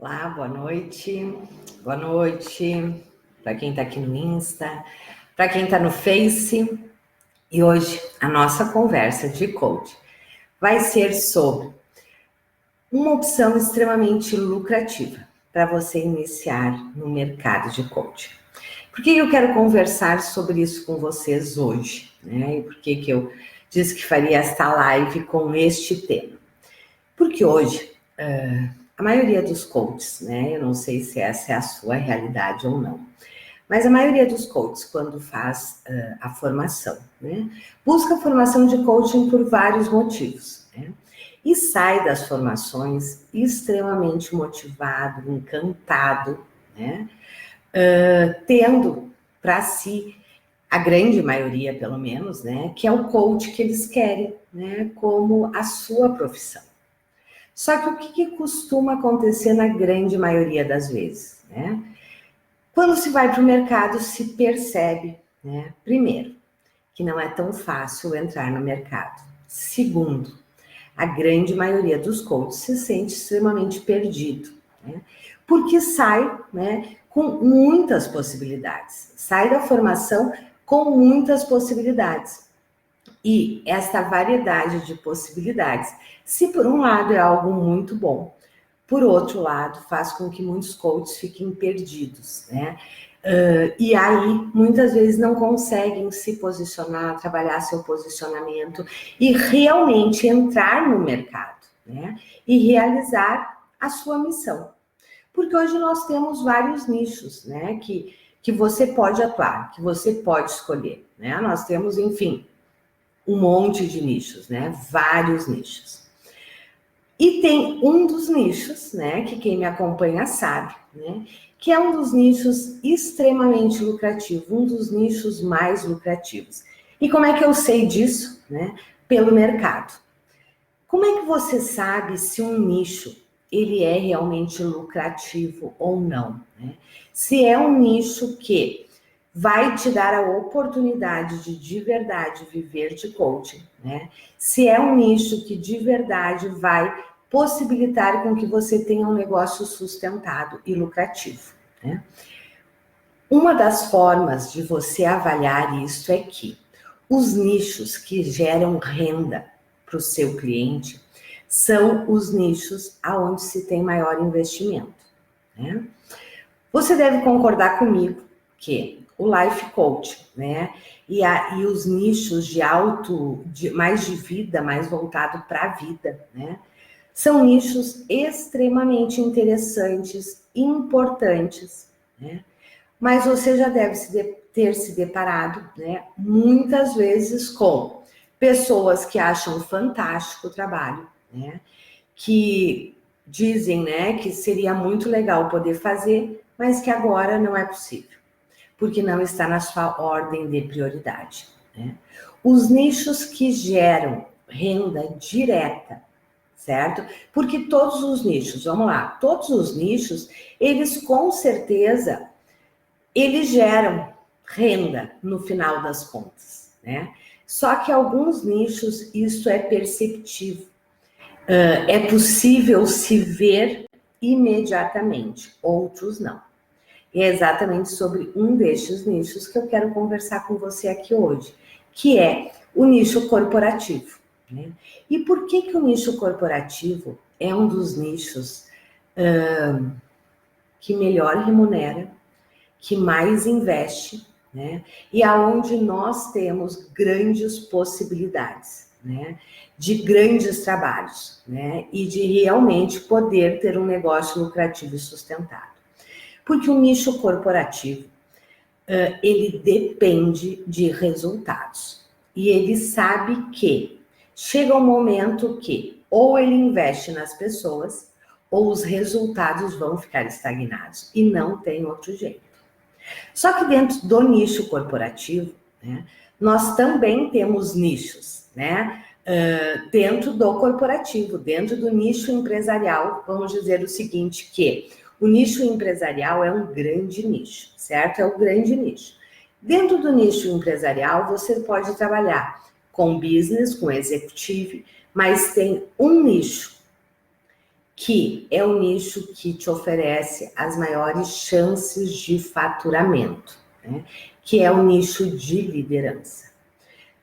Olá, boa noite. Boa noite para quem está aqui no Insta, para quem está no Face. E hoje a nossa conversa de coach vai ser sobre uma opção extremamente lucrativa para você iniciar no mercado de coaching. Por que eu quero conversar sobre isso com vocês hoje, né? E por que eu disse que faria esta live com este tema? Porque hoje a maioria dos coaches, né? Eu não sei se essa é a sua realidade ou não, mas a maioria dos coaches, quando faz a formação, né? Busca a formação de coaching por vários motivos, né? E sai das formações extremamente motivado, encantado, né? Tendo para si, a grande maioria pelo menos, né? Que é o coach que eles querem, né? Como a sua profissão. Só que o que costuma acontecer na grande maioria das vezes, né? Quando se vai para o mercado, se percebe, né? Primeiro, que não é tão fácil entrar no mercado. Segundo, a grande maioria dos coaches se sente extremamente perdido, né? Porque sai, né, com muitas possibilidades. Sai da formação com muitas possibilidades. E esta variedade de possibilidades, se por um lado é algo muito bom, por outro lado, faz com que muitos coaches fiquem perdidos, né? E aí, muitas vezes, não conseguem se posicionar, trabalhar seu posicionamento e realmente entrar no mercado, né? E realizar a sua missão. Porque hoje nós temos vários nichos, né? Que você pode atuar, que você pode escolher, né? Nós temos, enfim, um monte de nichos, né? Vários nichos. E tem um dos nichos, né? Que quem me acompanha sabe, né? Que é um dos nichos extremamente lucrativo, um dos nichos mais lucrativos. E como é que eu sei disso, né? Pelo mercado. Como é que você sabe se um nicho ele é realmente lucrativo ou não, né? Se é um nicho que vai te dar a oportunidade de verdade viver de coaching, né? Se é um nicho que de verdade vai possibilitar com que você tenha um negócio sustentado e lucrativo, né? Uma das formas de você avaliar isso é que os nichos que geram renda para o seu cliente são os nichos aonde se tem maior investimento, né? Você deve concordar comigo que o life coach, né, e os nichos mais de vida, mais voltado para a vida, né, são nichos extremamente interessantes, importantes, né, mas você já deve ter se deparado, né, muitas vezes com pessoas que acham fantástico o trabalho, né, que dizem, né, que seria muito legal poder fazer, mas que agora não é possível, porque não está na sua ordem de prioridade, né? Os nichos que geram renda direta, certo? Porque todos os nichos, vamos lá, todos os nichos, eles com certeza, eles geram renda no final das contas, né? Só que alguns nichos isso é perceptível. É possível se ver imediatamente, outros não. E é exatamente sobre um destes nichos que eu quero conversar com você aqui hoje, que é o nicho corporativo, né? E por que o nicho corporativo é um dos nichos que melhor remunera, que mais investe, né? E aonde nós temos grandes possibilidades, né? De grandes trabalhos, né? E de realmente poder ter um negócio lucrativo e sustentado. Porque o nicho corporativo, ele depende de resultados. E ele sabe que chega um momento que ou ele investe nas pessoas, ou os resultados vão ficar estagnados. E não tem outro jeito. Só que dentro do nicho corporativo, né, nós também temos nichos, né? Dentro do corporativo, dentro do nicho empresarial, vamos dizer o seguinte, que o nicho empresarial é um grande nicho, certo? É um grande nicho. Dentro do nicho empresarial, você pode trabalhar com business, com executive, mas tem um nicho que é o nicho que te oferece as maiores chances de faturamento, né? Que é o nicho de liderança.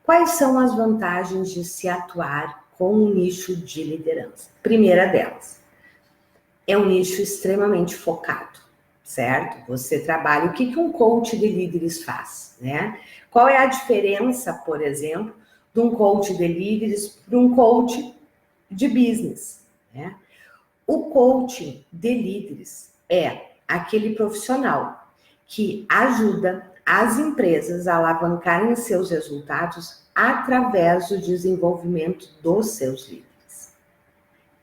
Quais são as vantagens de se atuar com um nicho de liderança? Primeira delas, é um nicho extremamente focado, certo? Você trabalha, o que um coach de líderes faz, né? Qual é a diferença, por exemplo, de um coach de líderes para um coach de business, né? O coaching de líderes é aquele profissional que ajuda as empresas a alavancarem seus resultados através do desenvolvimento dos seus líderes.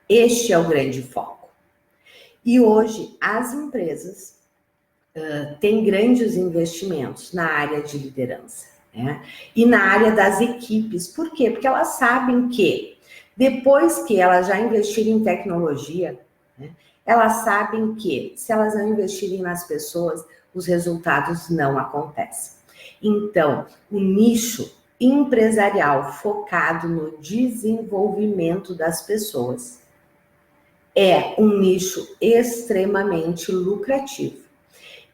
Este é o grande foco. E hoje as empresas têm grandes investimentos na área de liderança, né? E na área das equipes. Por quê? Porque elas sabem que depois que elas já investirem em tecnologia, né, elas sabem que se elas não investirem nas pessoas, os resultados não acontecem. Então, o nicho empresarial focado no desenvolvimento das pessoas é um nicho extremamente lucrativo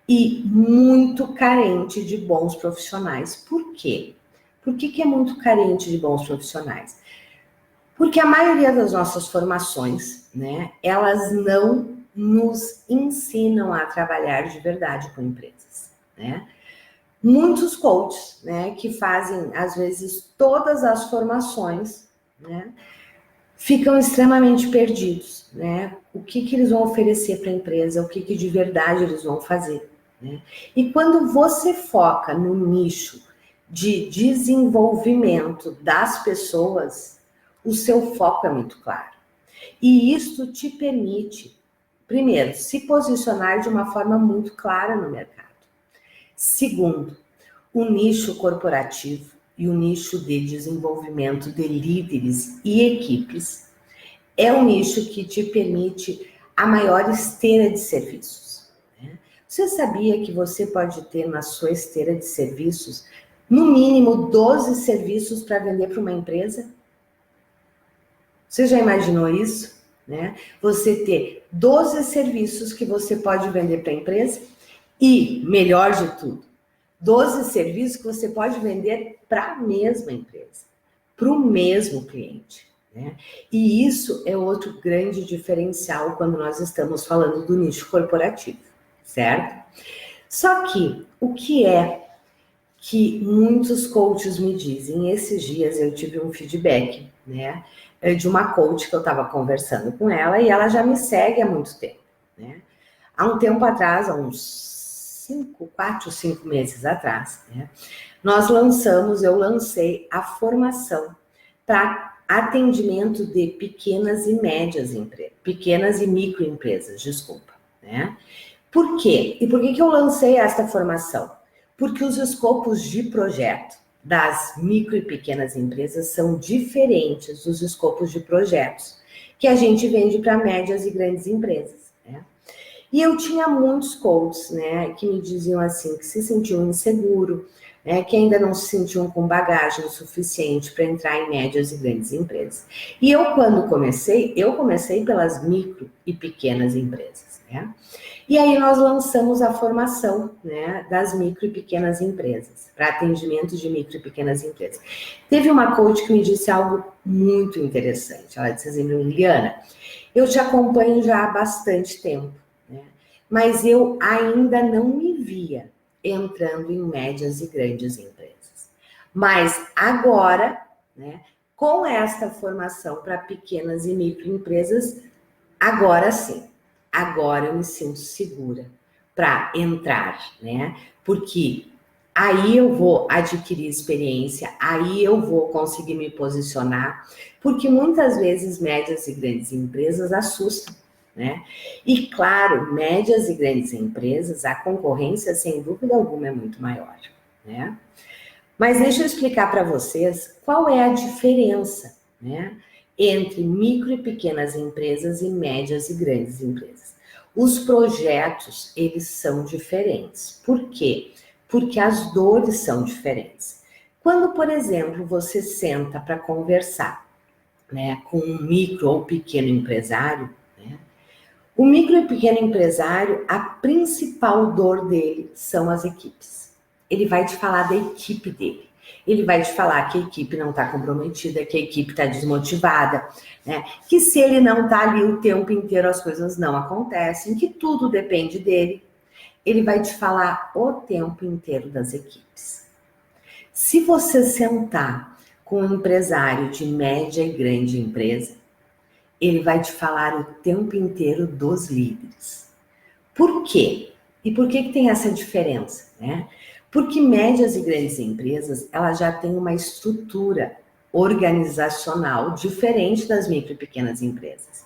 e muito carente de bons profissionais. Por quê? Por que é muito carente de bons profissionais? Porque a maioria das nossas formações, né, elas não nos ensinam a trabalhar de verdade com empresas, né? Muitos coaches, né, que fazem, às vezes, todas as formações, né, ficam extremamente perdidos, né? O que eles vão oferecer para a empresa, o que de verdade eles vão fazer, né? E quando você foca no nicho de desenvolvimento das pessoas, o seu foco é muito claro. E isso te permite, primeiro, se posicionar de uma forma muito clara no mercado. Segundo, o nicho corporativo e o nicho de desenvolvimento de líderes e equipes é um nicho que te permite a maior esteira de serviços, né? Você sabia que você pode ter na sua esteira de serviços, no mínimo 12 serviços para vender para uma empresa? Você já imaginou isso, né? Você ter 12 serviços que você pode vender para a empresa e, melhor de tudo, 12 serviços que você pode vender para a mesma empresa, para o mesmo cliente, né? E isso é outro grande diferencial quando nós estamos falando do nicho corporativo, certo? Só que o que é que muitos coaches me dizem? Esses dias eu tive um feedback, né, de uma coach que eu estava conversando com ela e ela já me segue há muito tempo, né? Há um tempo atrás, há uns 4, 5 meses atrás, né, eu lancei a formação para atendimento de pequenas e médias empresas, pequenas e microempresas, desculpa, né? Por quê? E por que eu lancei esta formação? Porque os escopos de projeto das micro e pequenas empresas são diferentes dos escopos de projetos que a gente vende para médias e grandes empresas, né? E eu tinha muitos coaches, né, que me diziam assim, que se sentiam inseguro, né, que ainda não se sentiam com bagagem suficiente para entrar em médias e grandes empresas. E eu comecei pelas micro e pequenas empresas, né? E aí nós lançamos a formação, né, das micro e pequenas empresas, para atendimento de micro e pequenas empresas. Teve uma coach que me disse algo muito interessante. Ela disse assim, Liliana, eu te acompanho já há bastante tempo, né, mas eu ainda não me via entrando em médias e grandes empresas. Mas agora, né, com esta formação para pequenas e microempresas, agora sim, agora eu me sinto segura para entrar, né? Porque aí eu vou adquirir experiência, aí eu vou conseguir me posicionar, porque muitas vezes médias e grandes empresas assustam, né? E claro, médias e grandes empresas, a concorrência, sem dúvida alguma, é muito maior, né? Mas deixa eu explicar para vocês qual é a diferença, né, entre micro e pequenas empresas e médias e grandes empresas. Os projetos, eles são diferentes. Por quê? Porque as dores são diferentes. Quando, por exemplo, você senta para conversar, né, com um micro ou pequeno empresário, né, O micro e pequeno empresário, a principal dor dele são as equipes. Ele vai te falar da equipe dele. Ele vai te falar que a equipe não está comprometida, que a equipe está desmotivada, né? Que se ele não está ali o tempo inteiro, as coisas não acontecem, que tudo depende dele. Ele vai te falar o tempo inteiro das equipes. Se você sentar com um empresário de média e grande empresa, ele vai te falar o tempo inteiro dos líderes. Por quê? E por que tem essa diferença, né? Porque médias e grandes empresas, elas já têm uma estrutura organizacional diferente das micro e pequenas empresas.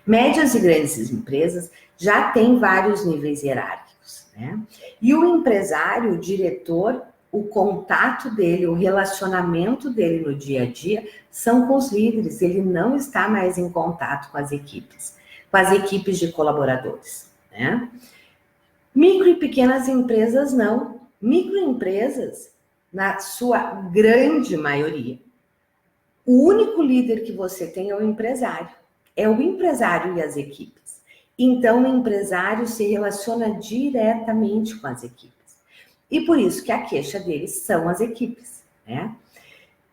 Médias e grandes empresas já têm vários níveis hierárquicos, né? E o empresário, o diretor, o contato dele, o relacionamento dele no dia a dia são com os líderes, ele não está mais em contato com as equipes de colaboradores, né? Micro e pequenas empresas não. Microempresas, na sua grande maioria, o único líder que você tem é o empresário. É o empresário e as equipes. Então, o empresário se relaciona diretamente com as equipes. E por isso que a queixa deles são as equipes, né?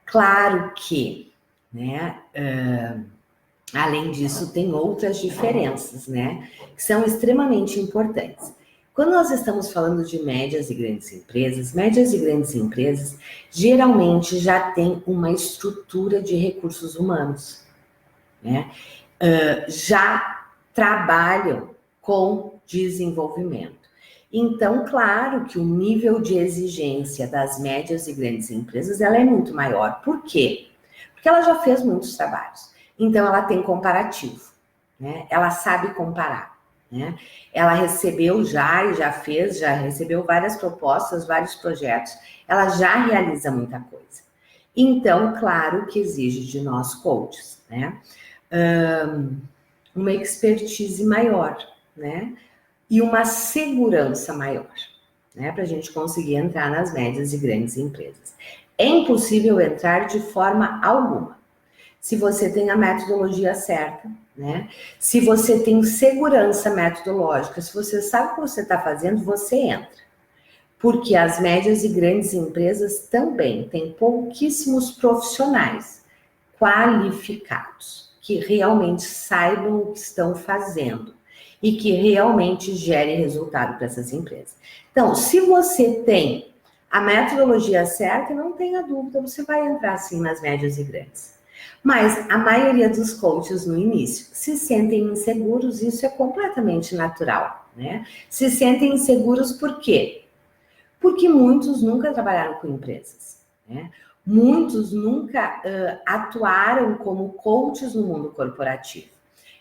Claro que, né, além disso, tem outras diferenças, né, que são extremamente importantes. Quando nós estamos falando de médias e grandes empresas geralmente já têm uma estrutura de recursos humanos, né? Já trabalham com desenvolvimento. Então, claro que o nível de exigência das médias e grandes empresas ela é muito maior. Por quê? Porque ela já fez muitos trabalhos. Então, ela tem comparativo, né? Ela sabe comparar. Né? Ela recebeu já recebeu várias propostas, vários projetos, ela já realiza muita coisa. Então, claro que exige de nós coaches, né? Uma expertise maior, né? E uma segurança maior, né? Para a gente conseguir entrar nas médias e grandes empresas. É impossível entrar de forma alguma. Se você tem a metodologia certa, né? Se você tem segurança metodológica, se você sabe o que você está fazendo, você entra. Porque as médias e grandes empresas também têm pouquíssimos profissionais qualificados, que realmente saibam o que estão fazendo e que realmente gerem resultado para essas empresas. Então, se você tem a metodologia certa, não tenha dúvida, você vai entrar sim nas médias e grandes. Mas a maioria dos coaches no início se sentem inseguros, isso é completamente natural, né? Se sentem inseguros por quê? Porque muitos nunca trabalharam com empresas, né? Muitos nunca atuaram como coaches no mundo corporativo.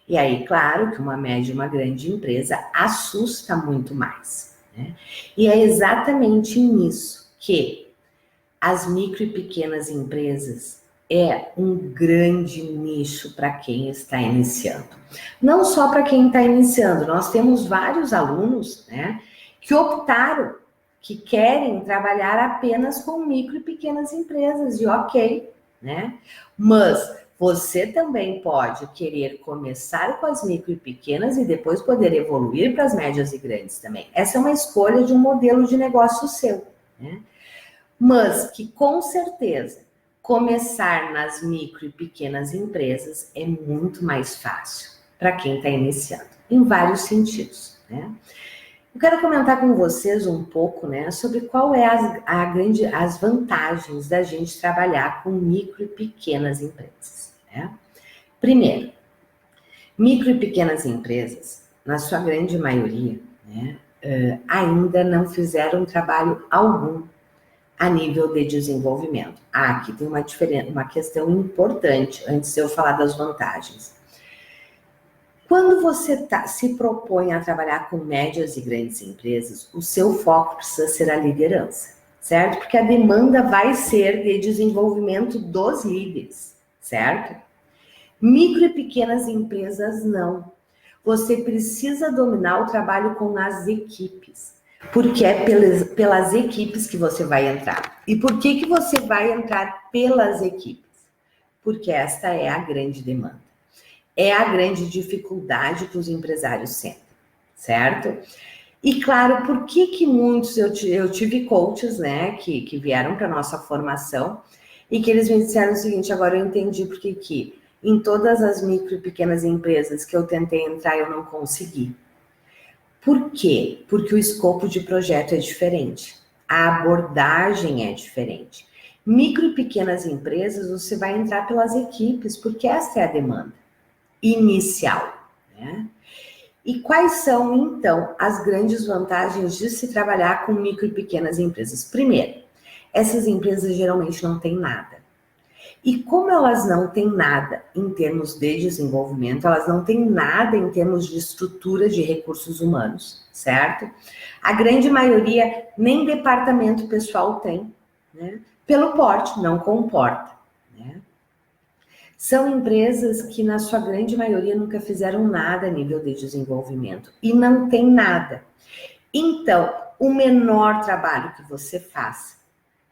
E aí, claro que uma média e uma grande empresa assusta muito mais, né? E é exatamente nisso que as micro e pequenas empresas é um grande nicho para quem está iniciando. Não só para quem está iniciando, nós temos vários alunos, né, que optaram, que querem trabalhar apenas com micro e pequenas empresas, e ok, né? Mas você também pode querer começar com as micro e pequenas e depois poder evoluir para as médias e grandes também. Essa é uma escolha de um modelo de negócio seu, né? Mas que com certeza começar nas micro e pequenas empresas é muito mais fácil para quem está iniciando, em vários sentidos, né? Eu quero comentar com vocês um pouco, né, sobre qual é as vantagens da gente trabalhar com micro e pequenas empresas, né? Primeiro, micro e pequenas empresas, na sua grande maioria, né, ainda não fizeram trabalho algum a nível de desenvolvimento. Aqui tem uma questão importante, antes de eu falar das vantagens. Quando você se propõe a trabalhar com médias e grandes empresas, o seu foco precisa ser a liderança, certo? Porque a demanda vai ser de desenvolvimento dos líderes, certo? Micro e pequenas empresas, não. Você precisa dominar o trabalho com as equipes, porque é pelas equipes que você vai entrar. E por que você vai entrar pelas equipes? Porque esta é a grande demanda. é a grande dificuldade que os empresários sentem, certo? E claro, por que muitos, eu tive coaches, né, que vieram para nossa formação e que eles me disseram o seguinte: agora eu entendi por que em todas as micro e pequenas empresas que eu tentei entrar, eu não consegui. Por quê? Porque o escopo de projeto é diferente, a abordagem é diferente. Micro e pequenas empresas, você vai entrar pelas equipes, porque essa é a demanda inicial, né? E quais são, então, as grandes vantagens de se trabalhar com micro e pequenas empresas? Primeiro, essas empresas geralmente não têm nada. E como elas não têm nada em termos de desenvolvimento, elas não têm nada em termos de estrutura de recursos humanos, certo? A grande maioria nem departamento pessoal tem, né? Pelo porte, não comporta, né? São empresas que, na sua grande maioria, nunca fizeram nada a nível de desenvolvimento e não tem nada. Então, o menor trabalho que você faz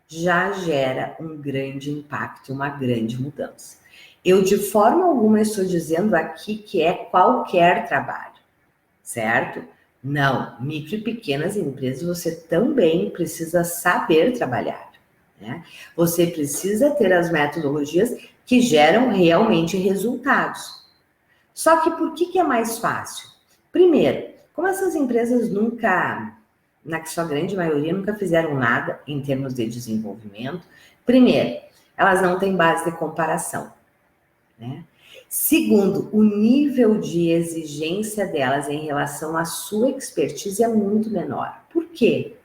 já gera um grande impacto, uma grande mudança. Eu, de forma alguma, estou dizendo aqui que é qualquer trabalho, certo? Não, micro e pequenas empresas você também precisa saber trabalhar, né? Você precisa ter as metodologias que geram realmente resultados. Só que por que é mais fácil? Primeiro, como essas empresas nunca, na sua grande maioria, nunca fizeram nada em termos de desenvolvimento, primeiro, elas não têm base de comparação, né? Segundo, o nível de exigência delas em relação à sua expertise é muito menor. Por quê?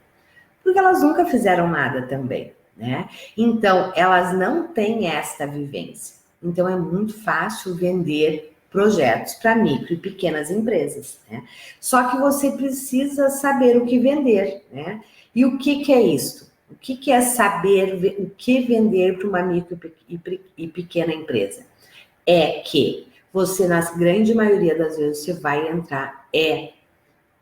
Porque elas nunca fizeram nada também, né? Então, elas não têm esta vivência. Então, é muito fácil vender projetos para micro e pequenas empresas, né? Só que você precisa saber o que vender, né? E o que é isso? O que é saber o que vender para uma micro e pequena empresa? É que você, na grande maioria das vezes, você vai entrar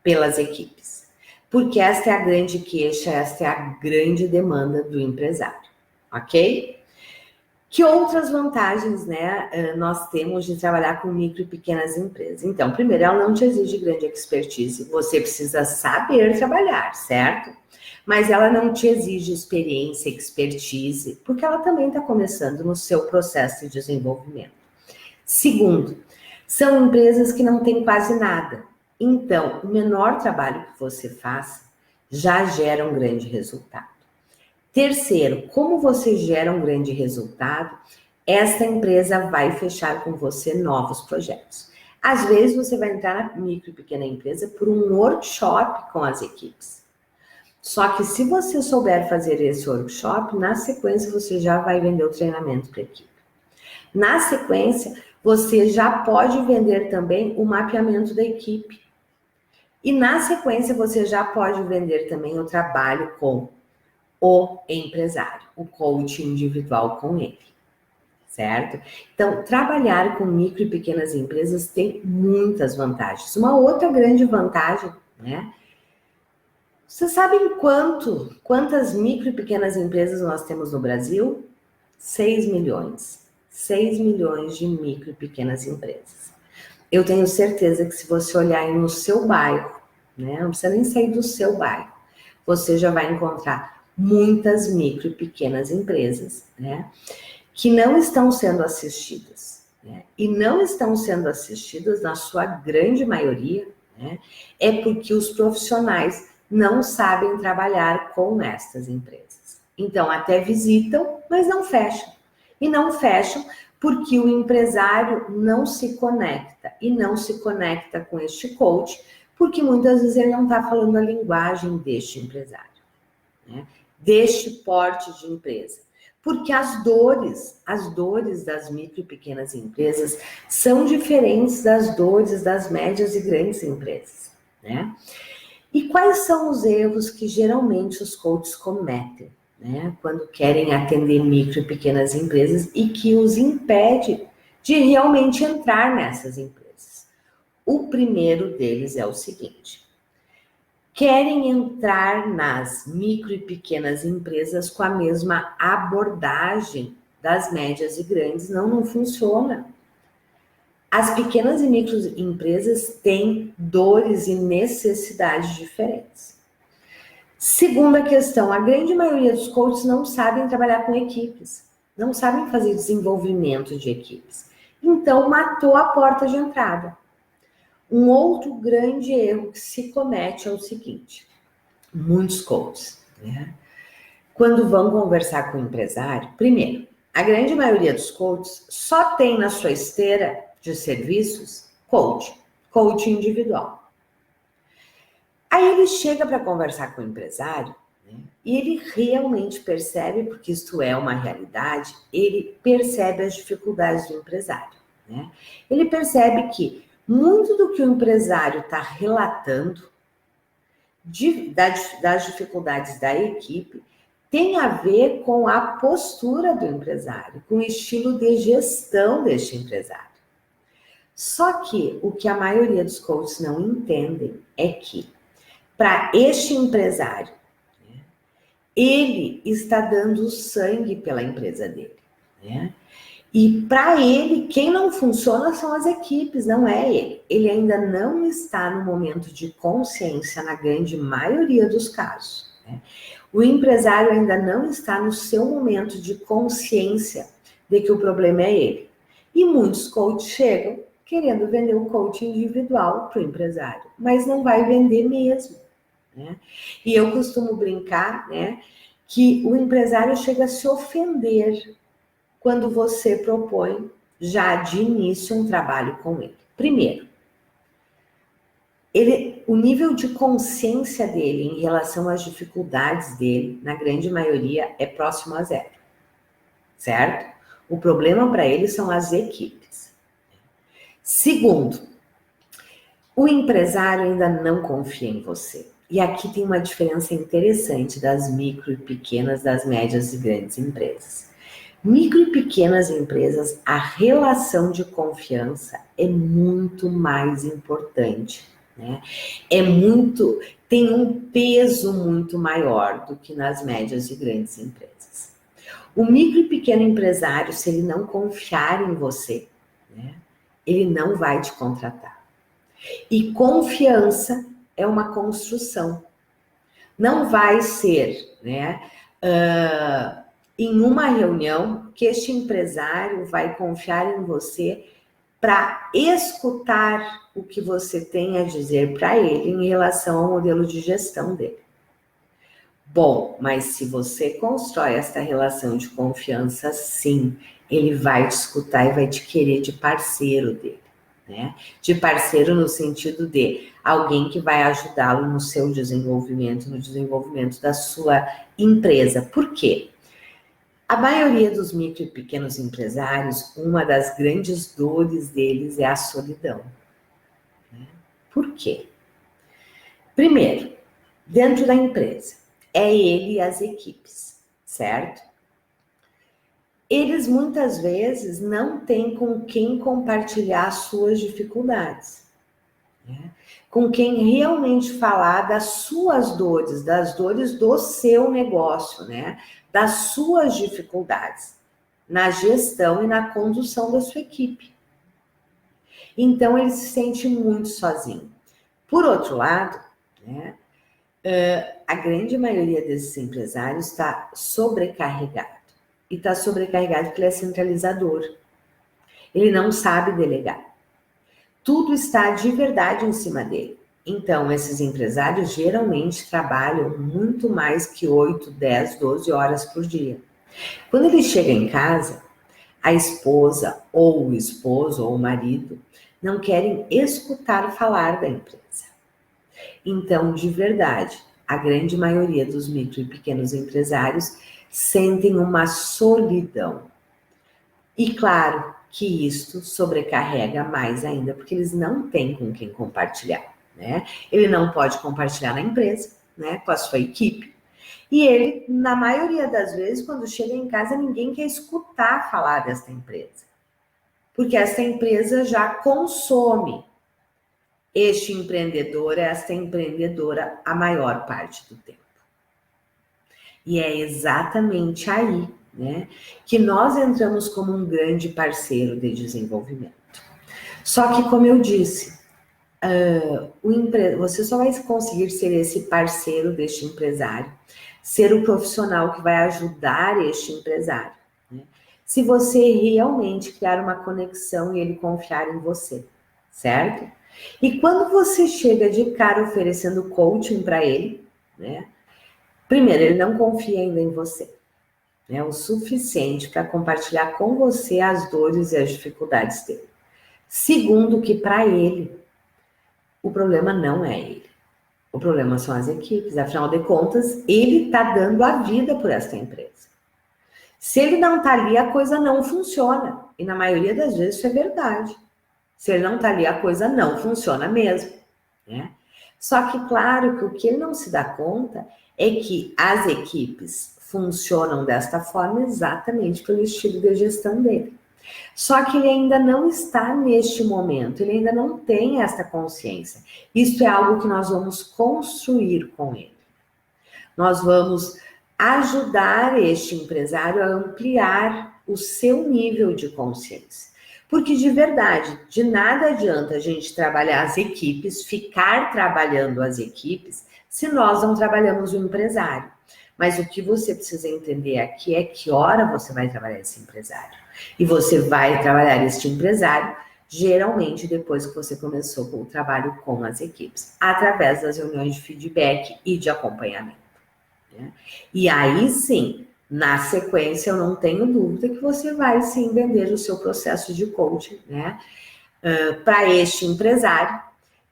pelas equipes. Porque esta é a grande queixa, esta é a grande demanda do empresário, ok? Que outras vantagens, né, nós temos de trabalhar com micro e pequenas empresas? Então, primeiro, ela não te exige grande expertise, você precisa saber trabalhar, certo? Mas ela não te exige experiência, expertise, porque ela também está começando no seu processo de desenvolvimento. Segundo, são empresas que não têm quase nada. Então, o menor trabalho que você faz já gera um grande resultado. Terceiro, como você gera um grande resultado, esta empresa vai fechar com você novos projetos. Às vezes, você vai entrar na micro e pequena empresa por um workshop com as equipes. Só que se você souber fazer esse workshop, na sequência você já vai vender o treinamento para a equipe. Na sequência, você já pode vender também o mapeamento da equipe. E na sequência, você já pode vender também o trabalho com o empresário, o coaching individual com ele, certo? Então, trabalhar com micro e pequenas empresas tem muitas vantagens. Uma outra grande vantagem, né? Vocês sabem quantas micro e pequenas empresas nós temos no Brasil? 6 milhões. 6 milhões de micro e pequenas empresas. Eu tenho certeza que se você olhar aí no seu bairro, né, não precisa nem sair do seu bairro, você já vai encontrar muitas micro e pequenas empresas, né, que não estão sendo assistidas, né, e não estão sendo assistidas na sua grande maioria, né, é porque os profissionais não sabem trabalhar com estas empresas. Então, até visitam, mas não fecham. E não fecham porque o empresário não se conecta. E não se conecta com este coach, porque muitas vezes ele não está falando a linguagem deste empresário, né? Deste porte de empresa. Porque as dores das micro e pequenas empresas são diferentes das dores das médias e grandes empresas, né? E quais são os erros que geralmente os coaches cometem, né, quando querem atender micro e pequenas empresas e que os impede de realmente entrar nessas empresas? O primeiro deles é o seguinte: querem entrar nas micro e pequenas empresas com a mesma abordagem das médias e grandes. Não funciona. As pequenas e microempresas têm dores e necessidades diferentes. Segunda questão, a grande maioria dos coaches não sabem trabalhar com equipes, não sabem fazer desenvolvimento de equipes. Então, matou a porta de entrada. Um outro grande erro que se comete é o seguinte, muitos coaches, né? Quando vão conversar com o empresário, primeiro, a grande maioria dos coaches só tem na sua esteira de serviços coach individual. Aí ele chega para conversar com o empresário, né, e ele realmente percebe, porque isto é uma realidade, ele percebe as dificuldades do empresário. Né? Ele percebe que muito do que o empresário está relatando das dificuldades da equipe tem a ver com a postura do empresário, com o estilo de gestão deste empresário. Só que o que a maioria dos coaches não entendem é que, para este empresário, né, ele está dando sangue pela empresa dele. Né? E para ele, quem não funciona são as equipes, não é ele. Ele ainda não está no momento de consciência, na grande maioria dos casos. Né? O empresário ainda não está no seu momento de consciência de que o problema é ele. E muitos coaches chegam querendo vender o coaching individual para o empresário, mas não vai vender mesmo. Né? E eu costumo brincar, né, que o empresário chega a se ofender quando você propõe já de início um trabalho com ele. Primeiro, o nível de consciência dele em relação às dificuldades dele, na grande maioria, é próximo a zero, certo? O problema para ele são as equipes. Segundo, o empresário ainda não confia em você. E aqui tem uma diferença interessante das micro e pequenas, das médias e grandes empresas. Micro e pequenas empresas, a relação de confiança é muito mais importante, né? Tem um peso muito maior do que nas médias e grandes empresas. O micro e pequeno empresário, se ele não confiar em você, né, ele não vai te contratar. E confiança é uma construção. Não vai ser, né, em uma reunião que este empresário vai confiar em você para escutar o que você tem a dizer para ele em relação ao modelo de gestão dele. Bom, mas se você constrói esta relação de confiança, sim, ele vai te escutar e vai te querer de parceiro dele. Né? De parceiro no sentido de alguém que vai ajudá-lo no seu desenvolvimento, no desenvolvimento da sua empresa. Por quê? A maioria dos micro e pequenos empresários, uma das grandes dores deles é a solidão. Né? Por quê? Primeiro, dentro da empresa, é ele e as equipes, certo? Eles muitas vezes não têm com quem compartilhar suas dificuldades, né? Com quem realmente falar das suas dores, das dores do seu negócio, né? Das suas dificuldades na gestão e na condução da sua equipe. Então, ele se sente muito sozinho. Por outro lado, né, a grande maioria desses empresários está sobrecarregado. E está sobrecarregado porque ele é centralizador. Ele não sabe delegar. Tudo está de verdade em cima dele. Então, esses empresários geralmente trabalham muito mais que 8, 10, 12 horas por dia. Quando ele chega em casa, a esposa ou o esposo ou o marido não querem escutar falar da empresa. Então, de verdade, a grande maioria dos micro e pequenos empresários sentem uma solidão. E claro que isto sobrecarrega mais ainda, porque eles não têm com quem compartilhar, né? Ele não pode compartilhar na empresa, né, com a sua equipe. E ele, na maioria das vezes, quando chega em casa, ninguém quer escutar falar desta empresa. Porque essa empresa já consome este empreendedor, esta empreendedora, a maior parte do tempo. E é exatamente aí, né, que nós entramos como um grande parceiro de desenvolvimento. Só que, como eu disse, você só vai conseguir ser esse parceiro deste empresário, ser o profissional que vai ajudar este empresário, né? Se você realmente criar uma conexão e ele confiar em você, certo? E quando você chega de cara oferecendo coaching para ele, né? Primeiro, ele não confia ainda em você, né? O suficiente para compartilhar com você as dores e as dificuldades dele. Segundo, que para ele, o problema não é ele. O problema são as equipes. Afinal de contas, ele está dando a vida por essa empresa. Se ele não está ali, a coisa não funciona. E na maioria das vezes isso é verdade. Se ele não está ali, a coisa não funciona mesmo, né? Só que, claro, que o que ele não se dá conta é que as equipes funcionam desta forma exatamente pelo estilo de gestão dele. Só que ele ainda não está neste momento, ele ainda não tem esta consciência. Isso é algo que nós vamos construir com ele. Nós vamos ajudar este empresário a ampliar o seu nível de consciência. Porque de verdade, de nada adianta a gente trabalhar as equipes, ficar trabalhando as equipes, se nós não trabalhamos o empresário. Mas o que você precisa entender aqui é que hora você vai trabalhar esse empresário. E você vai trabalhar este empresário, geralmente depois que você começou com o trabalho com as equipes, através das reuniões de feedback e de acompanhamento, né? E aí sim, na sequência, eu não tenho dúvida que você vai sim vender o seu processo de coaching, né, para este empresário.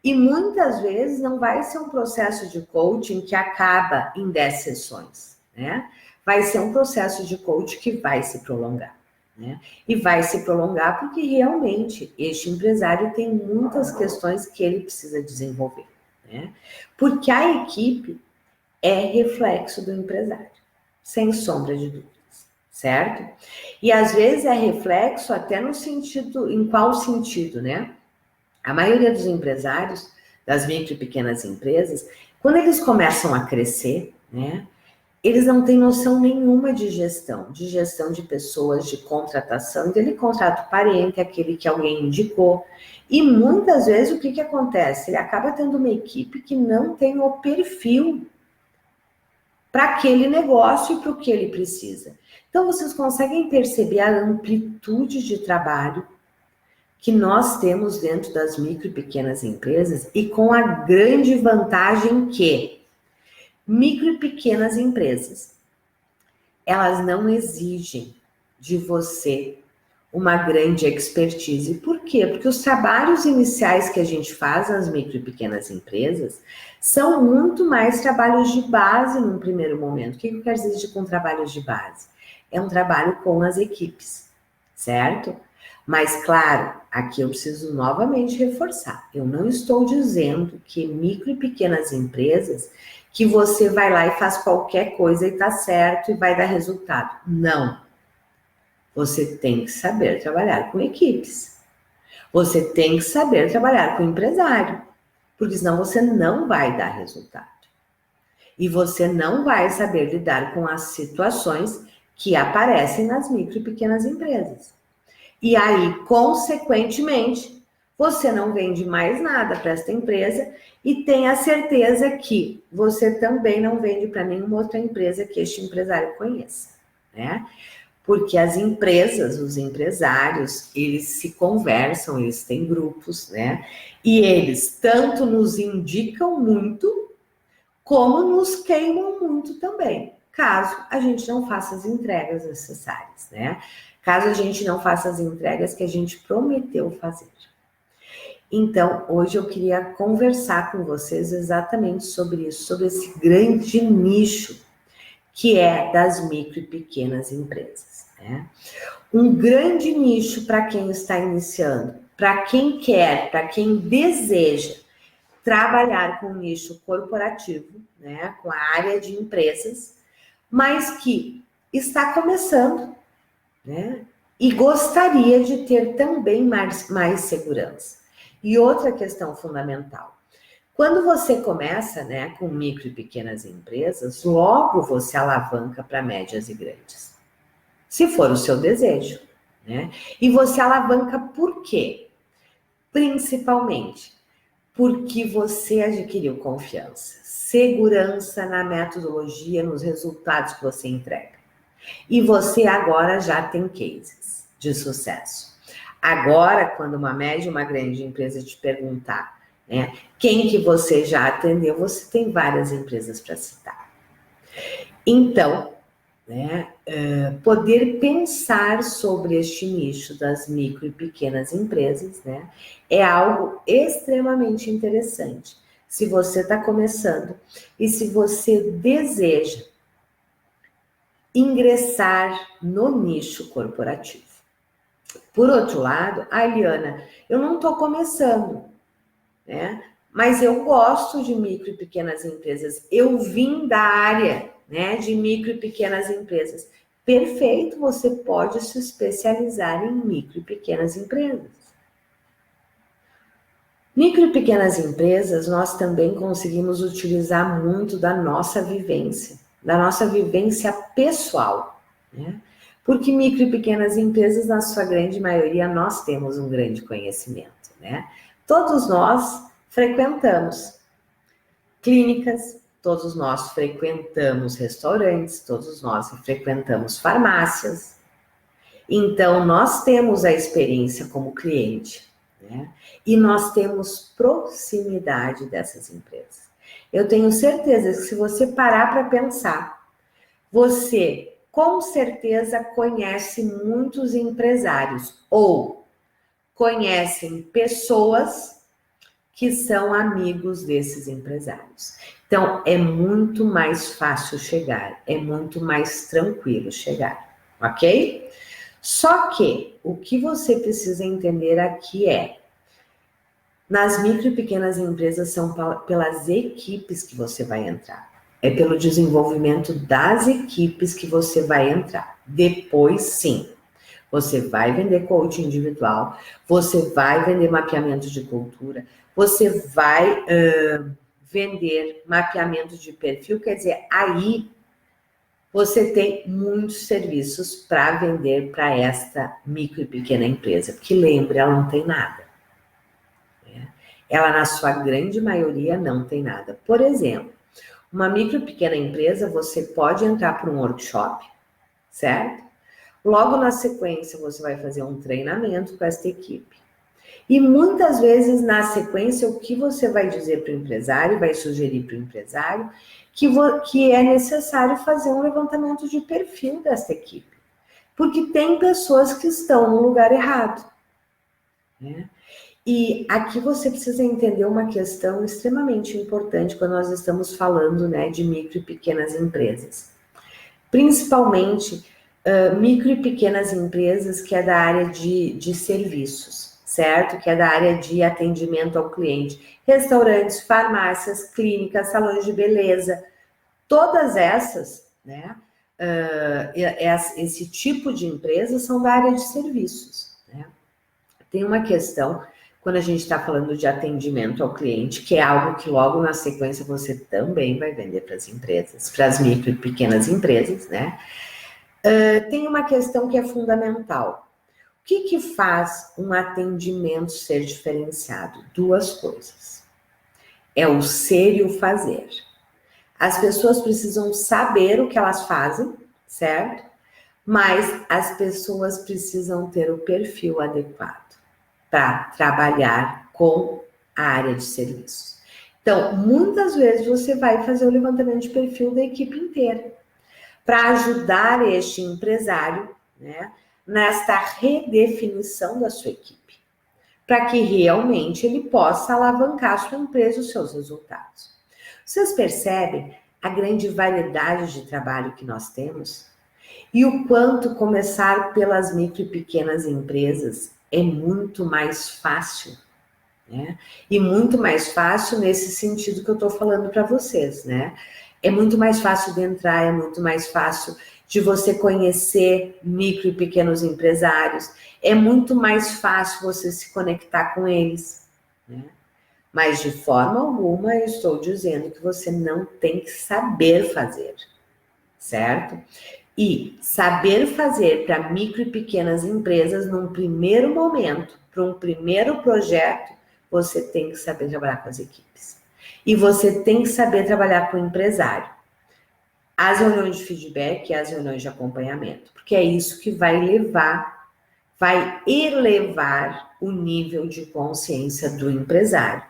E muitas vezes não vai ser um processo de coaching que acaba em 10 sessões, né? Vai ser um processo de coaching que vai se prolongar, né? E vai se prolongar porque realmente este empresário tem muitas questões que ele precisa desenvolver, né? Porque a equipe é reflexo do empresário, sem sombra de dúvidas, certo? E às vezes é reflexo até no sentido, em qual sentido, né? A maioria dos empresários, das micro e pequenas empresas, quando eles começam a crescer, né? Eles não têm noção nenhuma de gestão de pessoas, de contratação. Então, ele contrata o parente, aquele que alguém indicou. E muitas vezes o que acontece? Ele acaba tendo uma equipe que não tem o perfil para aquele negócio e para o que ele precisa. Então, vocês conseguem perceber a amplitude de trabalho que nós temos dentro das micro e pequenas empresas e com a grande vantagem que micro e pequenas empresas, elas não exigem de você uma grande expertise. Por quê? Porque os trabalhos iniciais que a gente faz nas micro e pequenas empresas são muito mais trabalhos de base num primeiro momento. O que eu quero dizer com trabalhos de base? É um trabalho com as equipes, certo? Mas, claro, aqui eu preciso novamente reforçar. Eu não estou dizendo que micro e pequenas empresas, que você vai lá e faz qualquer coisa e tá certo e vai dar resultado. Não. Você tem que saber trabalhar com equipes. Você tem que saber trabalhar com empresário. Porque senão você não vai dar resultado. E você não vai saber lidar com as situações que aparecem nas micro e pequenas empresas. E aí, consequentemente, você não vende mais nada para esta empresa e tem a certeza que você também não vende para nenhuma outra empresa que este empresário conheça, né? Porque as empresas, os empresários, eles se conversam, eles têm grupos, né? E eles tanto nos indicam muito, como nos queimam muito também, caso a gente não faça as entregas necessárias, né? Caso a gente não faça as entregas que a gente prometeu fazer. Então, hoje eu queria conversar com vocês exatamente sobre isso, sobre esse grande nicho que é das micro e pequenas empresas, né? Um grande nicho para quem está iniciando, para quem quer, para quem deseja trabalhar com o nicho corporativo, né, com a área de empresas, mas que está começando, né, e gostaria de ter também mais segurança. E outra questão fundamental, quando você começa, né, com micro e pequenas empresas, logo você alavanca para médias e grandes, se for o seu desejo, né? E você alavanca por quê? Principalmente porque você adquiriu confiança, segurança na metodologia, nos resultados que você entrega. E você agora já tem cases de sucesso. Agora, quando uma média, uma grande empresa te perguntar, né, quem que você já atendeu, você tem várias empresas para citar. Então, né, poder pensar sobre este nicho das micro e pequenas empresas, né, é algo extremamente interessante. Se você está começando e se você deseja ingressar no nicho corporativo. Por outro lado, Eliana, eu não estou começando, né? Mas eu gosto de micro e pequenas empresas. Eu vim da área, né, de micro e pequenas empresas. Perfeito, você pode se especializar em micro e pequenas empresas. Micro e pequenas empresas, nós também conseguimos utilizar muito da nossa vivência pessoal, né? Porque micro e pequenas empresas, na sua grande maioria, nós temos um grande conhecimento, né? Todos nós frequentamos clínicas, todos nós frequentamos restaurantes, todos nós frequentamos farmácias. Então, nós temos a experiência como cliente, né? E nós temos proximidade dessas empresas. Eu tenho certeza que se você parar para pensar, você com certeza conhece muitos empresários ou conhecem pessoas que são amigos desses empresários. Então, é muito mais fácil chegar, é muito mais tranquilo chegar, ok? Só que o que você precisa entender aqui é, nas micro e pequenas empresas são pelas equipes que você vai entrar. É pelo desenvolvimento das equipes que você vai entrar. Depois, sim, você vai vender coaching individual, você vai vender mapeamento de cultura, você vai vender mapeamento de perfil, quer dizer, aí você tem muitos serviços para vender para esta micro e pequena empresa, porque lembre, ela não tem nada. Né? Ela, na sua grande maioria, não tem nada. Por exemplo, uma micro e pequena empresa, você pode entrar para um workshop, certo? Logo na sequência, você vai fazer um treinamento com esta equipe. E muitas vezes, na sequência, o que você vai dizer para o empresário, vai sugerir para o empresário, que é necessário fazer um levantamento de perfil dessa equipe. Porque tem pessoas que estão no lugar errado. Né? E aqui você precisa entender uma questão extremamente importante quando nós estamos falando, né, de micro e pequenas empresas. Principalmente micro e pequenas empresas que é da área de serviços, certo? Que é da área de atendimento ao cliente. Restaurantes, farmácias, clínicas, salões de beleza, todas essas, né? Esse tipo de empresas são da área de serviços, né? Tem uma questão, quando a gente está falando de atendimento ao cliente, que é algo que logo na sequência você também vai vender para as empresas, para as micro e pequenas empresas, né? Tem uma questão que é fundamental. O que faz um atendimento ser diferenciado? Duas coisas. É o ser e o fazer. As pessoas precisam saber o que elas fazem, certo? Mas as pessoas precisam ter o perfil adequado para trabalhar com a área de serviços. Então, muitas vezes você vai fazer o levantamento de perfil da equipe inteira para ajudar este empresário, né, nesta redefinição da sua equipe, para que realmente ele possa alavancar a sua empresa e os seus resultados. Vocês percebem a grande variedade de trabalho que nós temos? E o quanto começar pelas micro e pequenas empresas é muito mais fácil, né? E muito mais fácil nesse sentido que eu estou falando para vocês, né? É muito mais fácil de entrar, é muito mais fácil de você conhecer micro e pequenos empresários, é muito mais fácil você se conectar com eles, né? Mas de forma alguma eu estou dizendo que você não tem que saber fazer, certo? E saber fazer para micro e pequenas empresas, num primeiro momento, para um primeiro projeto, você tem que saber trabalhar com as equipes. E você tem que saber trabalhar com o empresário. As reuniões de feedback e as reuniões de acompanhamento. Porque é isso que vai elevar o nível de consciência do empresário.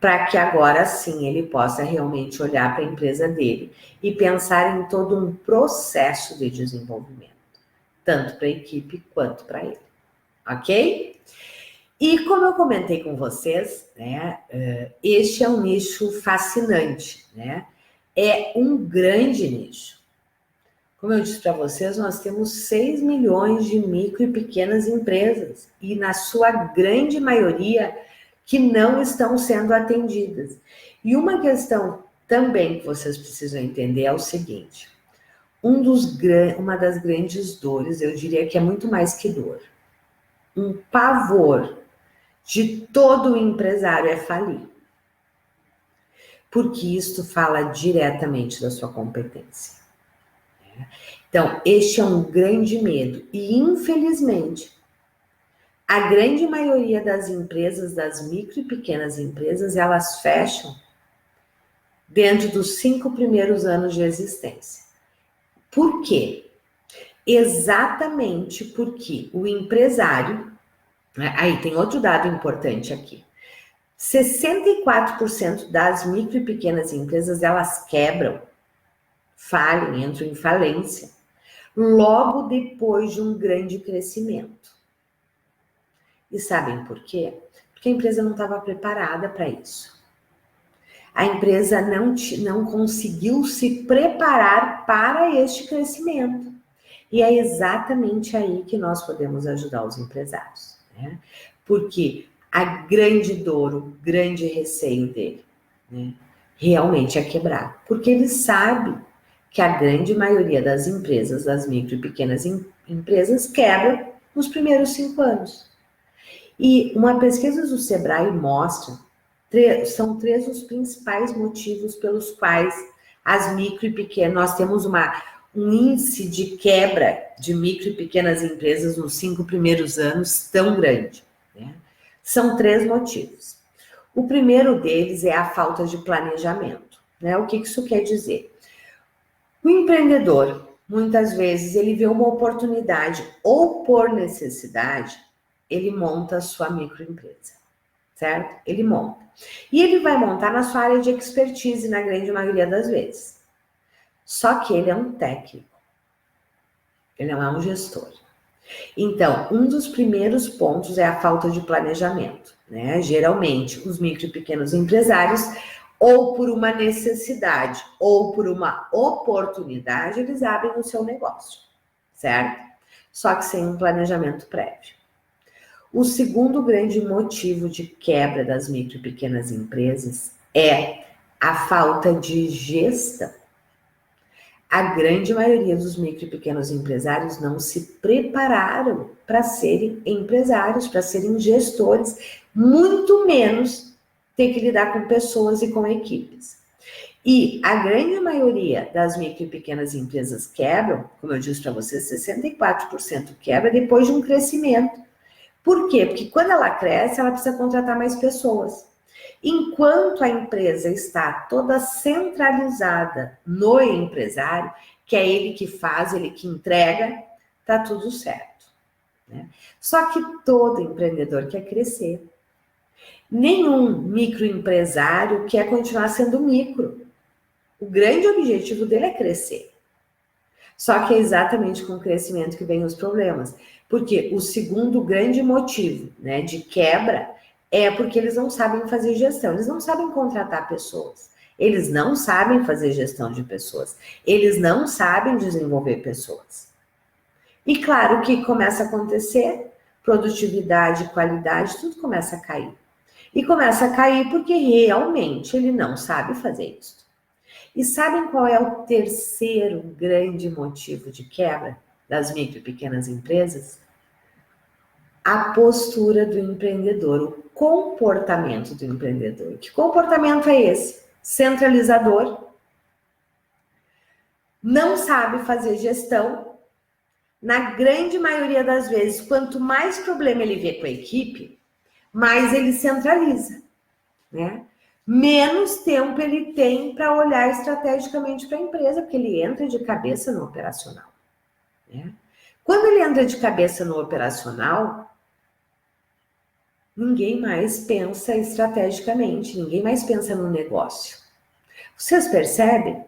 Para que agora sim ele possa realmente olhar para a empresa dele e pensar em todo um processo de desenvolvimento, tanto para a equipe quanto para ele, ok? E como eu comentei com vocês, né, este é um nicho fascinante, né? É um grande nicho. Como eu disse para vocês, nós temos 6 milhões de micro e pequenas empresas e na sua grande maioria que não estão sendo atendidas. E uma questão também que vocês precisam entender é o seguinte: uma das grandes dores, eu diria que é muito mais que dor, um pavor de todo empresário é falir. Porque isto fala diretamente da sua competência. Então, este é um grande medo. E, infelizmente, a grande maioria das empresas, das micro e pequenas empresas, elas fecham dentro dos 5 primeiros anos de existência. Por quê? Exatamente porque o empresário... Aí tem outro dado importante aqui. 64% das micro e pequenas empresas, elas quebram, falham, entram em falência, logo depois de um grande crescimento. E sabem por quê? Porque a empresa não estava preparada para isso. A empresa não conseguiu se preparar para este crescimento. E é exatamente aí que nós podemos ajudar os empresários, né? Porque a grande dor, o grande receio dele, né, realmente é quebrar. Porque ele sabe que a grande maioria das empresas, das micro e pequenas empresas, quebra nos primeiros 5 anos. E uma pesquisa do Sebrae mostra, são 3 os principais motivos pelos quais as micro e pequenas, nós temos um índice de quebra de micro e pequenas empresas nos 5 primeiros anos tão grande, né? São 3 motivos. O primeiro deles é a falta de planejamento, né? O que isso quer dizer? O empreendedor, muitas vezes, ele vê uma oportunidade ou por necessidade, ele monta a sua microempresa, certo? Ele monta. E ele vai montar na sua área de expertise, na grande maioria das vezes. Só que ele é um técnico. Ele não é um gestor. Então, um dos primeiros pontos é a falta de planejamento, né? Geralmente, os micro e pequenos empresários, ou por uma necessidade, ou por uma oportunidade, eles abrem o seu negócio, certo? Só que sem um planejamento prévio. O segundo grande motivo de quebra das micro e pequenas empresas é a falta de gestão. A grande maioria dos micro e pequenos empresários não se prepararam para serem empresários, para serem gestores, muito menos ter que lidar com pessoas e com equipes. E a grande maioria das micro e pequenas empresas quebram, como eu disse para vocês, 64% quebra depois de um crescimento. Por quê? Porque quando ela cresce, ela precisa contratar mais pessoas. Enquanto a empresa está toda centralizada no empresário, que é ele que faz, ele que entrega, tá tudo certo, né? Só que todo empreendedor quer crescer. Nenhum microempresário quer continuar sendo micro. O grande objetivo dele é crescer. Só que é exatamente com o crescimento que vem os problemas. Porque o segundo grande motivo, né, de quebra é porque eles não sabem fazer gestão, eles não sabem contratar pessoas, eles não sabem fazer gestão de pessoas, eles não sabem desenvolver pessoas. E claro, o que começa a acontecer? Produtividade, qualidade, tudo começa a cair. E começa a cair porque realmente ele não sabe fazer isso. E sabem qual é o terceiro grande motivo de quebra das micro e pequenas empresas? A postura do empreendedor, o comportamento do empreendedor. Que comportamento é esse? Centralizador, não sabe fazer gestão. Na grande maioria das vezes, quanto mais problema ele vê com a equipe, mais ele centraliza, né? Menos tempo ele tem para olhar estrategicamente para a empresa, porque ele entra de cabeça no operacional, né? Quando ele entra de cabeça no operacional, ninguém mais pensa estrategicamente, ninguém mais pensa no negócio. Vocês percebem?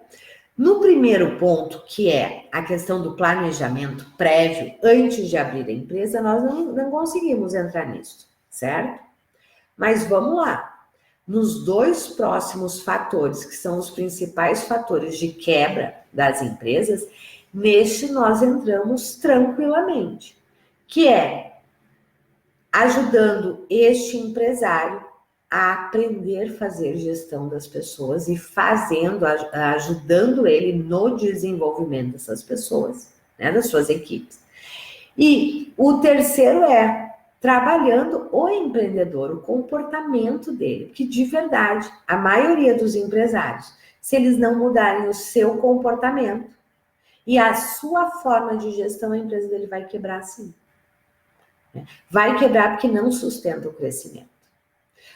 No primeiro ponto, que é a questão do planejamento prévio, antes de abrir a empresa, nós não conseguimos entrar nisso, certo? Mas vamos lá. Nos dois próximos fatores, que são os principais fatores de quebra das empresas, neste nós entramos tranquilamente, que é ajudando este empresário a aprender a fazer gestão das pessoas e ajudando ele no desenvolvimento dessas pessoas, né, das suas equipes. E o terceiro é trabalhando o empreendedor, o comportamento dele, que de verdade, a maioria dos empresários, se eles não mudarem o seu comportamento e a sua forma de gestão, a empresa dele vai quebrar sim. Vai quebrar porque não sustenta o crescimento.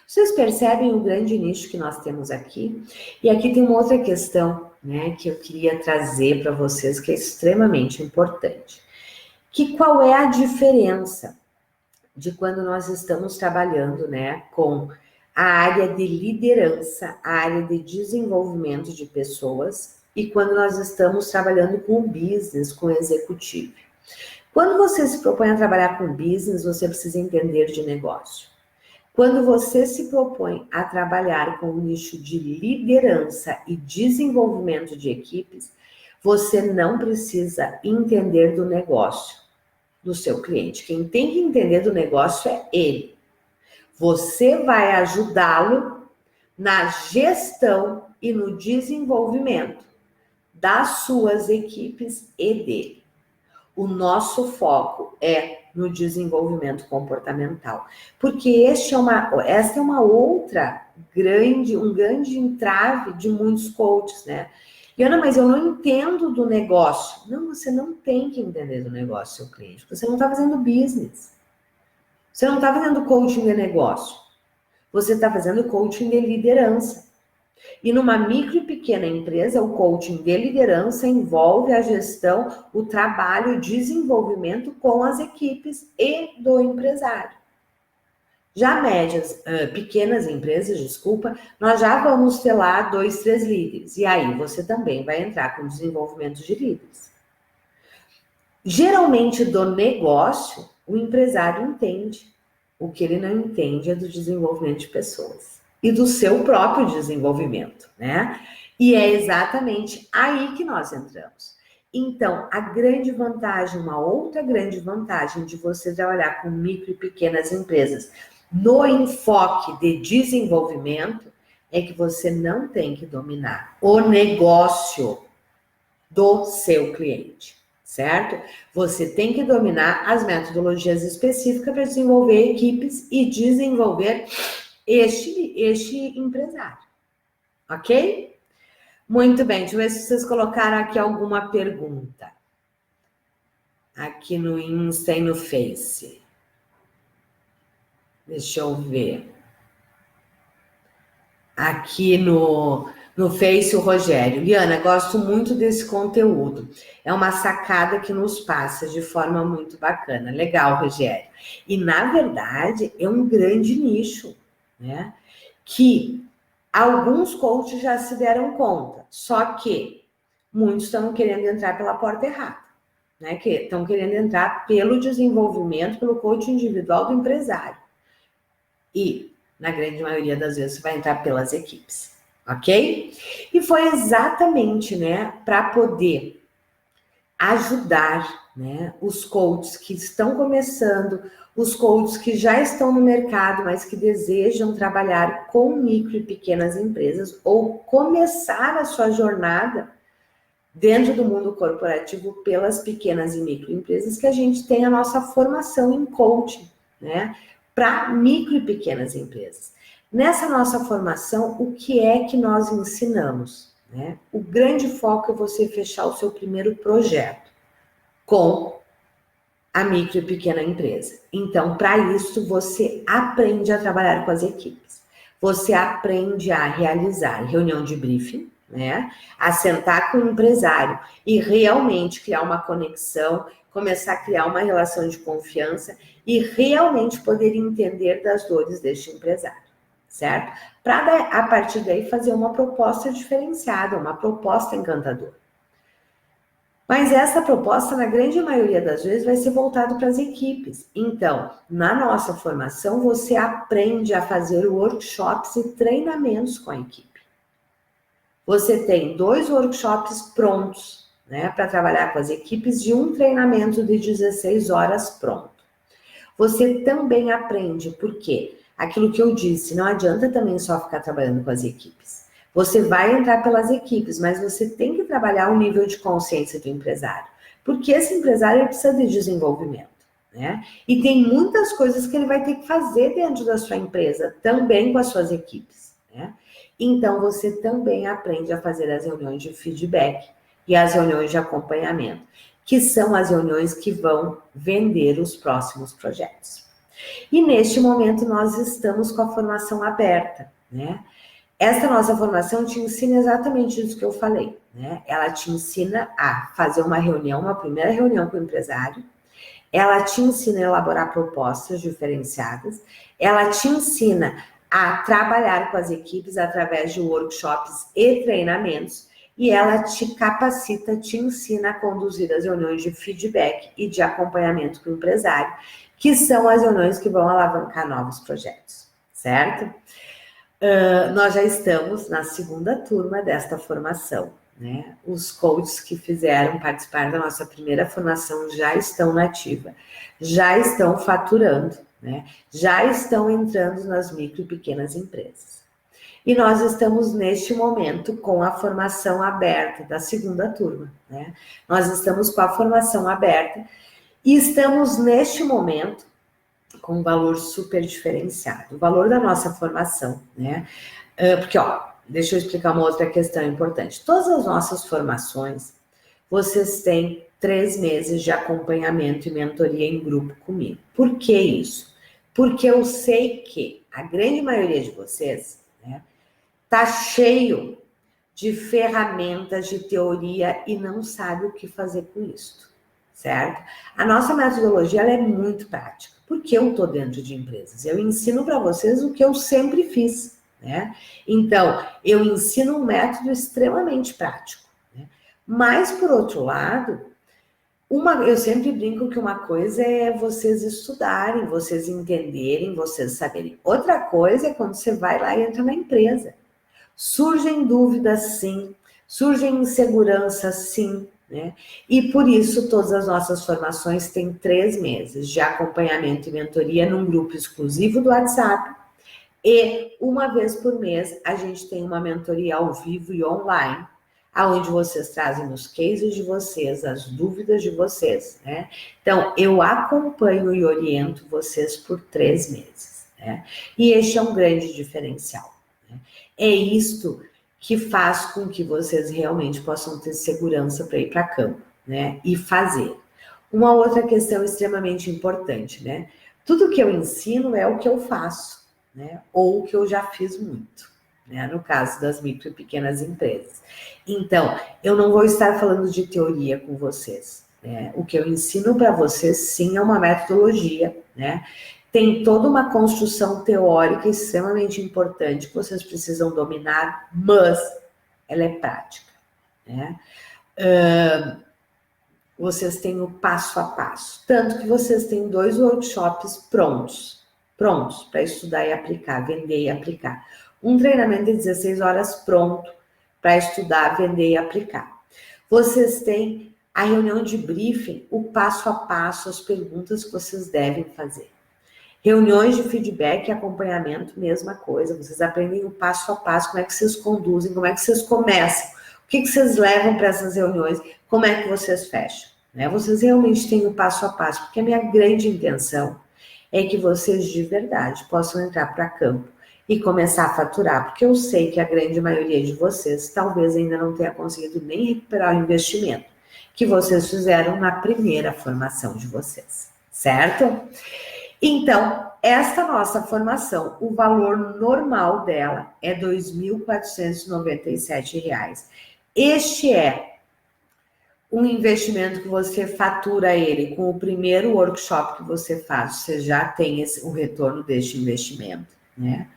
Vocês percebem o grande nicho que nós temos aqui? E aqui tem uma outra questão, né, que eu queria trazer para vocês, que é extremamente importante. Que qual é a diferença de quando nós estamos trabalhando, né, com a área de liderança, a área de desenvolvimento de pessoas, e quando nós estamos trabalhando com o business, com o executivo. Quando você se propõe a trabalhar com business, você precisa entender de negócio. Quando você se propõe a trabalhar com o nicho de liderança e desenvolvimento de equipes, você não precisa entender do negócio do seu cliente. Quem tem que entender do negócio é ele. Você vai ajudá-lo na gestão e no desenvolvimento das suas equipes e dele. O nosso foco é no desenvolvimento comportamental, porque esta é uma outra um grande entrave de muitos coaches, né? E Ana, mas eu não entendo do negócio. Não, você não tem que entender do negócio, seu cliente. Você não está fazendo business. Você não está fazendo coaching de negócio. Você está fazendo coaching de liderança. E numa micro e pequena empresa, o coaching de liderança envolve a gestão, o trabalho e desenvolvimento com as equipes e do empresário. Já pequenas empresas, nós já vamos ter lá 2, 3 líderes. E aí você também vai entrar com desenvolvimento de líderes. Geralmente do negócio, o empresário entende. O que ele não entende é do desenvolvimento de pessoas e do seu próprio desenvolvimento, né? E é exatamente aí que nós entramos. Então, uma outra grande vantagem de você trabalhar com micro e pequenas empresas no enfoque de desenvolvimento é que você não tem que dominar o negócio do seu cliente, certo? Você tem que dominar as metodologias específicas para desenvolver equipes e desenvolver este empresário, ok? Muito bem, deixa eu ver se vocês colocaram aqui alguma pergunta. Aqui no Insta e no Face. Deixa eu ver. Aqui no Face, o Rogério. Liana, gosto muito desse conteúdo. É uma sacada que nos passa de forma muito bacana. Legal, Rogério. E, na verdade, é um grande nicho, né? Que alguns coaches já se deram conta. Só que muitos estão querendo entrar pela porta errada, né? Que estão querendo entrar pelo desenvolvimento, pelo coaching individual do empresário. E, na grande maioria das vezes, você vai entrar pelas equipes, ok? E foi exatamente, né, para poder ajudar, né, os coaches que estão começando, os coaches que já estão no mercado, mas que desejam trabalhar com micro e pequenas empresas ou começar a sua jornada dentro do mundo corporativo pelas pequenas e microempresas, que a gente tem a nossa formação em coaching, né, para micro e pequenas empresas. Nessa nossa formação, o que é que nós ensinamos, né? O grande foco é você fechar o seu primeiro projeto com a micro e pequena empresa. Então, para isso, você aprende a trabalhar com as equipes. Você aprende a realizar reunião de briefing, né? A sentar com o empresário e realmente criar uma conexão, começar a criar uma relação de confiança e realmente poder entender das dores deste empresário, certo? Para, a partir daí, fazer uma proposta diferenciada, uma proposta encantadora. Mas essa proposta, na grande maioria das vezes, vai ser voltada para as equipes. Então, na nossa formação, você aprende a fazer workshops e treinamentos com a equipe. Você tem 2 workshops prontos, né, para trabalhar com as equipes e um treinamento de 16 horas pronto. Você também aprende, porque aquilo que eu disse, não adianta também só ficar trabalhando com as equipes. Você vai entrar pelas equipes, mas você tem que trabalhar o nível de consciência do empresário, porque esse empresário precisa de desenvolvimento, né? E tem muitas coisas que ele vai ter que fazer dentro da sua empresa, também com as suas equipes, né? Então, você também aprende a fazer as reuniões de feedback e as reuniões de acompanhamento, que são as reuniões que vão vender os próximos projetos. E neste momento, nós estamos com a formação aberta, né? Essa nossa formação te ensina exatamente isso que eu falei, né? Ela te ensina a fazer uma reunião, uma primeira reunião com o empresário, ela te ensina a elaborar propostas diferenciadas, ela te ensina a trabalhar com as equipes através de workshops e treinamentos, e ela te capacita, te ensina a conduzir as reuniões de feedback e de acompanhamento com o empresário, que são as reuniões que vão alavancar novos projetos, certo? Nós já estamos na segunda turma desta formação, né? Os coaches que fizeram participar da nossa primeira formação já estão na ativa, já estão faturando, né? Já estão entrando nas micro e pequenas empresas. E nós estamos neste momento com a formação aberta da segunda turma, né? Nós estamos com a formação aberta e estamos neste momento com um valor super diferenciado. O valor da nossa formação, né? Porque, ó, deixa eu explicar uma outra questão importante. Todas as nossas formações, vocês têm 3 meses de acompanhamento e mentoria em grupo comigo. Por que isso? Porque eu sei que a grande maioria de vocês, né, tá cheio de ferramentas de teoria e não sabe o que fazer com isso, certo? A nossa metodologia ela é muito prática, porque eu estou dentro de empresas. Eu ensino para vocês o que eu sempre fiz, né? Então, eu ensino um método extremamente prático, né? Mas, por outro lado, eu sempre brinco que uma coisa é vocês estudarem, vocês entenderem, vocês saberem. Outra coisa é quando você vai lá e entra na empresa. Surgem dúvidas, sim. Surgem inseguranças, sim. Né? E por isso todas as nossas formações têm 3 meses de acompanhamento e mentoria num grupo exclusivo do WhatsApp. E uma vez por mês a gente tem uma mentoria ao vivo e online, aonde vocês trazem os cases de vocês, as dúvidas de vocês, né? Então, eu acompanho e oriento vocês por 3 meses, né? E este é um grande diferencial. Né? É isto que faz com que vocês realmente possam ter segurança para ir para campo, né? E fazer. Uma outra questão extremamente importante, né? Tudo que eu ensino é o que eu faço, né? Ou o que eu já fiz muito, né? No caso das micro e pequenas empresas. Então, eu não vou estar falando de teoria com vocês, né? O que eu ensino para vocês, sim, é uma metodologia, né? Tem toda uma construção teórica extremamente importante que vocês precisam dominar, mas ela é prática, né? Vocês têm o passo a passo, tanto que vocês têm 2 workshops prontos para estudar e aplicar, vender e aplicar. Um treinamento de 16 horas pronto para estudar, vender e aplicar. Vocês têm a reunião de briefing, o passo a passo, as perguntas que vocês devem fazer. Reuniões de feedback e acompanhamento, mesma coisa. Vocês aprendem o passo a passo, como é que vocês conduzem, como é que vocês começam, o que vocês levam para essas reuniões, como é que vocês fecham. Né? Vocês realmente têm o passo a passo, porque a minha grande intenção é que vocês de verdade possam entrar para campo e começar a faturar, porque eu sei que a grande maioria de vocês talvez ainda não tenha conseguido nem recuperar o investimento. que vocês fizeram na primeira formação de vocês, certo? Então, esta nossa formação, o valor normal dela é R$ 2.497. Este é um investimento que você fatura ele com o primeiro workshop que você faz, você já tem o retorno deste investimento, né?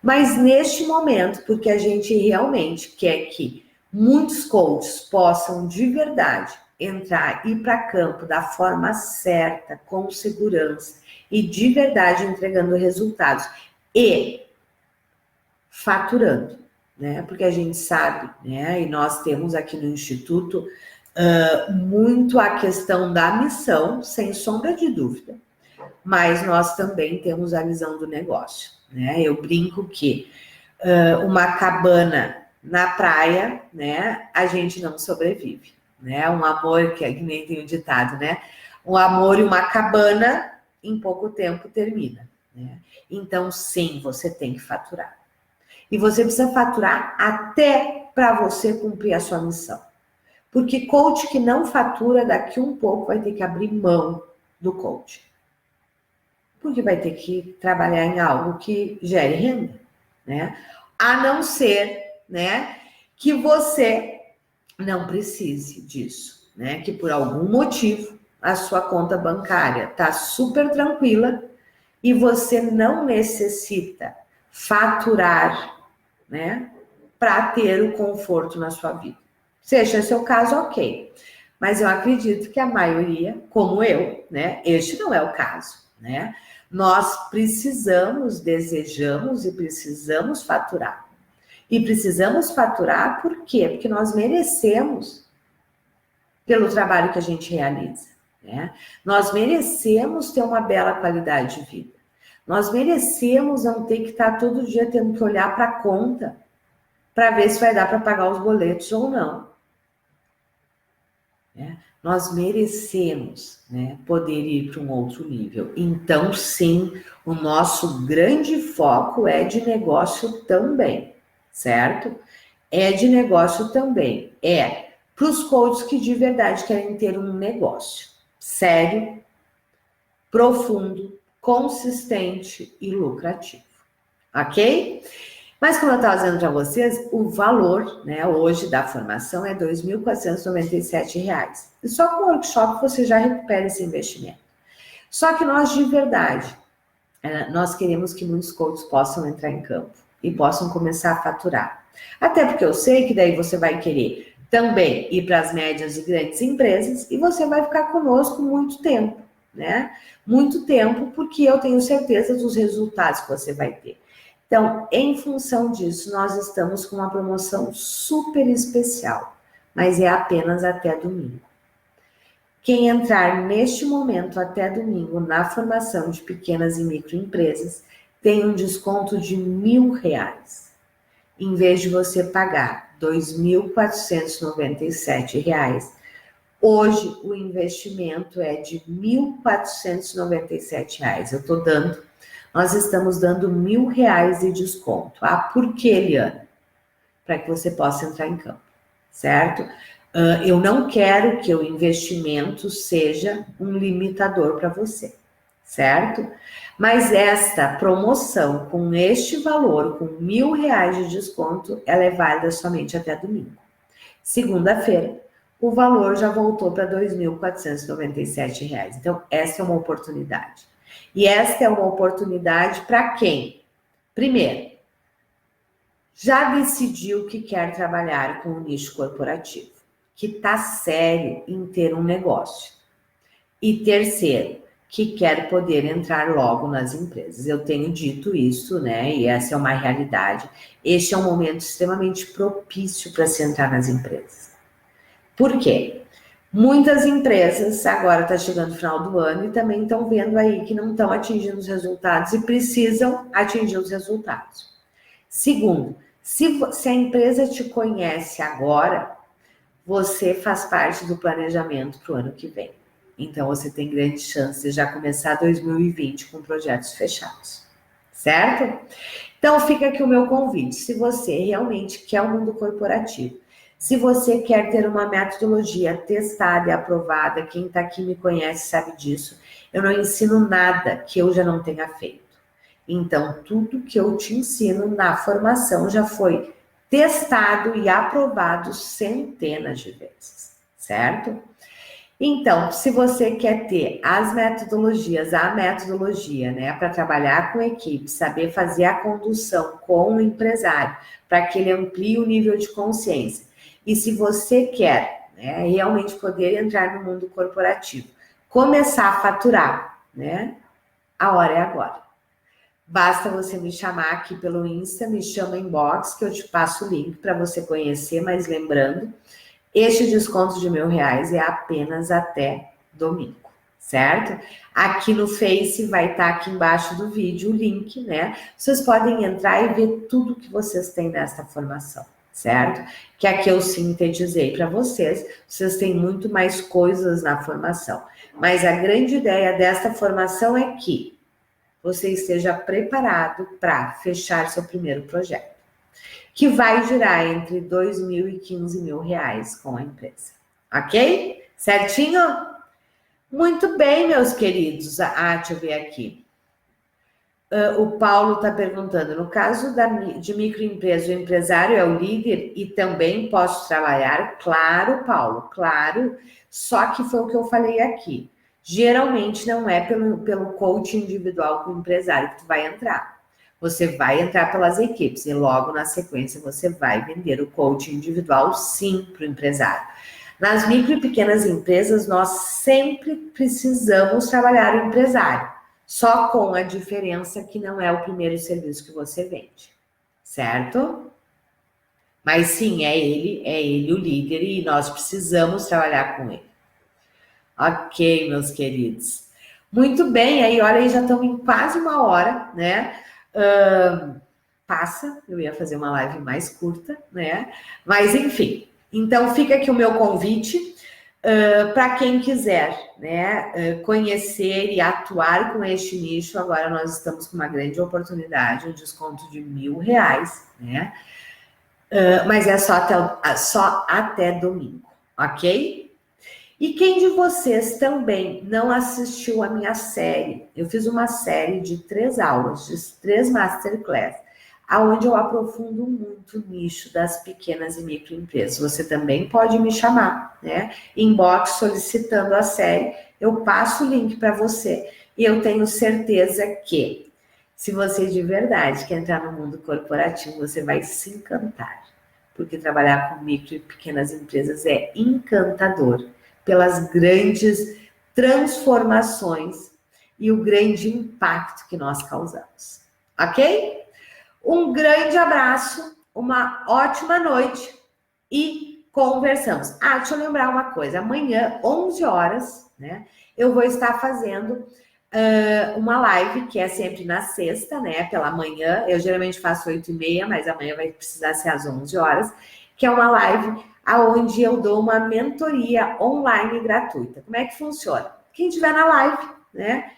Mas neste momento, porque a gente realmente quer que muitos coaches possam de verdade entrar e ir para campo da forma certa, com segurança e de verdade entregando resultados e faturando, né? Porque a gente sabe, né? E nós temos aqui no Instituto muito a questão da missão, sem sombra de dúvida, mas nós também temos a visão do negócio, né? Eu brinco que uma cabana na praia, né? A gente não sobrevive, né? Um amor, que nem tem o ditado, né? Um amor e uma cabana em pouco tempo termina, né? Então, sim, você tem que faturar. E você precisa faturar até para você cumprir a sua missão. Porque coach que não fatura, daqui um pouco vai ter que abrir mão do coach. Porque vai ter que trabalhar em algo que gere renda, né? A não ser, né, que você não precise disso, né? Que por algum motivo a sua conta bancária está super tranquila e você não necessita faturar, né, para ter o conforto na sua vida. Seja seu caso, ok. Mas eu acredito que a maioria, como eu, né, este não é o caso, né? Nós precisamos, desejamos e precisamos faturar. E precisamos faturar por quê? Porque nós merecemos pelo trabalho que a gente realiza, né? Nós merecemos ter uma bela qualidade de vida. Nós merecemos não ter que estar todo dia tendo que olhar para a conta para ver se vai dar para pagar os boletos ou não. Né? Nós merecemos, né, poder ir para um outro nível. Então, sim, o nosso grande foco é de negócio também, certo? É de negócio também. É para os coaches que de verdade querem ter um negócio sério, profundo, consistente e lucrativo. Ok? Mas como eu estava dizendo para vocês, o valor, né, hoje da formação é R$ 2.497. E só com o workshop você já recupera esse investimento. Só que nós, de verdade, nós queremos que muitos coaches possam entrar em campo e possam começar a faturar. Até porque eu sei que daí você vai querer também ir para as médias e grandes empresas e você vai ficar conosco muito tempo, né? Muito tempo, porque eu tenho certeza dos resultados que você vai ter. Então, em função disso, nós estamos com uma promoção super especial, mas é apenas até domingo. Quem entrar neste momento até domingo na formação de pequenas e microempresas tem um desconto de R$ 1.000. Em vez de você pagar R$ 2.497, hoje o investimento é de R$ 1.497. Eu estou dando. Nós estamos dando R$ 1.000 de desconto. Ah, por que, Eliana? Para que você possa entrar em campo, certo? Eu não quero que o investimento seja um limitador para você, certo? Mas esta promoção com este valor, com R$ 1.000 de desconto, ela é válida somente até domingo. Segunda-feira, o valor já voltou para R$ 2.497. Então, essa é uma oportunidade. E esta é uma oportunidade para quem? Primeiro, já decidiu que quer trabalhar com o nicho corporativo, que está sério em ter um negócio. E terceiro, que quer poder entrar logo nas empresas. Eu tenho dito isso, né? E essa é uma realidade. Este é um momento extremamente propício para se entrar nas empresas. Por quê? Muitas empresas, agora está chegando o final do ano, e também estão vendo aí que não estão atingindo os resultados e precisam atingir os resultados. Segundo, se a empresa te conhece agora, você faz parte do planejamento para o ano que vem. Então, você tem grande chance de já começar 2020 com projetos fechados, certo? Então, fica aqui o meu convite. Se você realmente quer o mundo corporativo, Se você quer ter uma metodologia testada e aprovada, quem está aqui me conhece sabe disso, eu não ensino nada que eu já não tenha feito. Então, tudo que eu te ensino na formação já foi testado e aprovado centenas de vezes, certo? Então, se você quer ter as metodologias, a metodologia, né, para trabalhar com equipe, saber fazer a condução com o empresário, para que ele amplie o nível de consciência. E se você quer, né, realmente poder entrar no mundo corporativo, começar a faturar, né, a hora é agora. Basta você me chamar aqui pelo Insta, me chama inbox, que eu te passo o link para você conhecer, mas lembrando, este desconto de R$ 1.000 é apenas até domingo, certo? Aqui no Face vai estar aqui embaixo do vídeo o link, né? Vocês podem entrar e ver tudo que vocês têm nesta formação, certo? Que aqui eu sintetizei para vocês, vocês têm muito mais coisas na formação. Mas a grande ideia desta formação é que você esteja preparado para fechar seu primeiro projeto, que vai girar entre R$ 2.000 e R$ 15.000 com a empresa. Ok? Certinho? Muito bem, meus queridos. Deixa eu ver aqui. O Paulo está perguntando, no caso de microempresa, o empresário é o líder e também posso trabalhar? Claro, Paulo, claro. Só que foi o que eu falei aqui. Geralmente não é pelo coaching individual com o empresário que tu vai entrar. Você vai entrar pelas equipes e logo na sequência você vai vender o coaching individual sim para o empresário. Nas micro e pequenas empresas, nós sempre precisamos trabalhar o empresário, só com a diferença que não é o primeiro serviço que você vende, certo? Mas sim, é ele o líder e nós precisamos trabalhar com ele. Ok, meus queridos. Muito bem, aí olha, aí já estamos em quase uma hora, né? Passa, eu ia fazer uma live mais curta, né? Mas enfim, então fica aqui o meu convite para quem quiser, né, conhecer e atuar com este nicho. Agora nós estamos com uma grande oportunidade, um desconto de R$ 1.000, né? Mas é só até domingo, ok? E quem de vocês também não assistiu a minha série? Eu fiz uma série de 3 aulas, de 3 masterclass, aonde eu aprofundo muito o nicho das pequenas e microempresas. Você também pode me chamar, né? Inbox solicitando a série, eu passo o link para você. E eu tenho certeza que, se você de verdade quer entrar no mundo corporativo, você vai se encantar. Porque trabalhar com micro e pequenas empresas é encantador, pelas grandes transformações e o grande impacto que nós causamos. Ok? Um grande abraço, uma ótima noite e conversamos. Deixa eu lembrar uma coisa. Amanhã, 11 horas, né? Eu vou estar fazendo uma live, que é sempre na sexta, né? Pela manhã. Eu geralmente faço 8h30, mas amanhã vai precisar ser às 11 horas, que é uma live onde eu dou uma mentoria online gratuita. Como é que funciona? Quem estiver na live, né?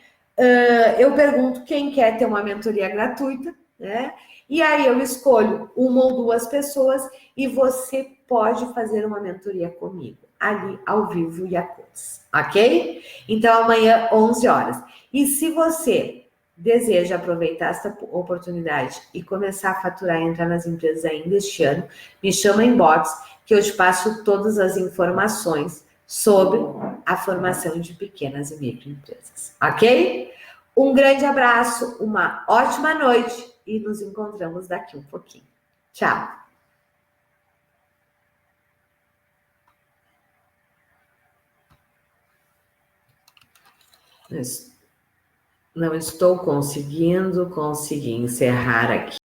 Eu pergunto quem quer ter uma mentoria gratuita, né? E aí eu escolho uma ou duas pessoas e você pode fazer uma mentoria comigo, ali ao vivo e a cores, ok? Então amanhã, 11 horas. E se você deseja aproveitar essa oportunidade e começar a faturar e entrar nas empresas ainda este ano, me chama inbox que eu te passo todas as informações sobre a formação de pequenas e microempresas, ok? Um grande abraço, uma ótima noite e nos encontramos daqui um pouquinho. Tchau! Não estou conseguindo encerrar aqui.